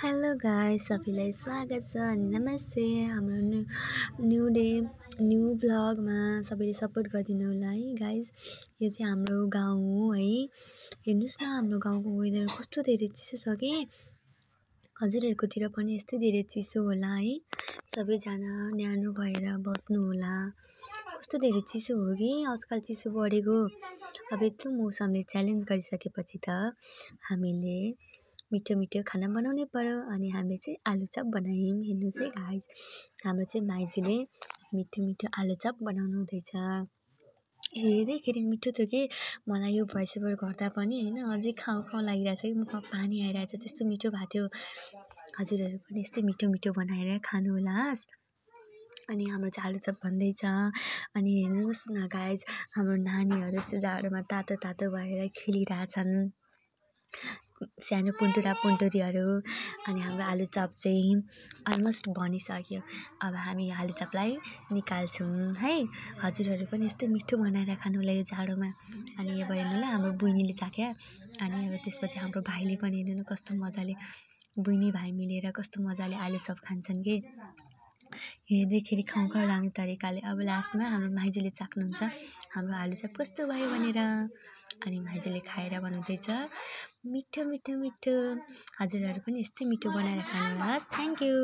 Hello guys, सबैलाई स्वागत छ अनि नमस्ते हाम्रो न्यू डे न्यू भ्लगमा सबैले सपोर्ट गरिदिनु होला है गाइस। यो चाहिँ हाम्रो गाउँ हो है। हेर्नुस् न हाम्रो गाउँको वेदर कस्तो धेरै चिसो छ कि हजुरहरुकोतिर पनि यस्तै धेरै चिसो होला है। सबैजना न्यानो भएर बस्नु होला। कस्तो धेरै चिसो हो कि आजकल चिसो बढेको। अब यत्रो मौसमले च्यालेन्ज गरिसकेपछि त हामीले मिठो मिठो खाना बनाउनै पर्यो अनि हामीले चाहिँ आलुचप बनायौँ। हेर्नुस् है गाइस, हाम्रो चाहिँ माइजूले मिठो मिठो आलुचप बनाउनु हुँदैछ। हेर्दैखेरि मिठो थियो कि मलाई यो भोइस ओभर गर्दा पनि हैन अझै खाउँ खाउँ लागिरहेछ कि मुखमा पानी आइरहेछ, त्यस्तो मिठो भएको थियो। हजुरहरु पनि यस्तै मिठो मिठो बनाएर खानु होला हस्। अनि हाम्रो चाहिँ आलुचप बन्दैछ। अनि हेर्नुस् न गाइस, हाम्रो नानीहरू यस्तो जाडोमा तातो तातो भएर खेलिरहेछन्, सानो पुन्टुरीहरू। अनि हाम्रो आलुचप चाहिँ अलमोस्ट बनिसक्यो। अब हामी यो आलुचपलाई निकाल्छौँ है। हजुरहरू पनि यस्तै मिठो बनाएर खानु होला यो जाडोमा। अनि अब हेर्नु ल, हाम्रो बहिनीले चाख्या अनि अब त्यसपछि हाम्रो भाइले पनि हेर्नु न कस्तो मजाले बहिनी भाइ मिलेर कस्तो मजाले आलुचप खान्छन् कि हेर्दैखेरि खाउँ खाउँ लाग्ने तरिकाले। अब लास्टमा हाम्रो माइजूले चाख्नुहुन्छ हाम्रो आलुचप कस्तो भयो भनेर। अनि माइजूले खाएर बनाउँदैछ मिठो मिठो मिठो। हजुरहरू पनि यस्तै मिठो बनाएर खानुहोस्। Thank you.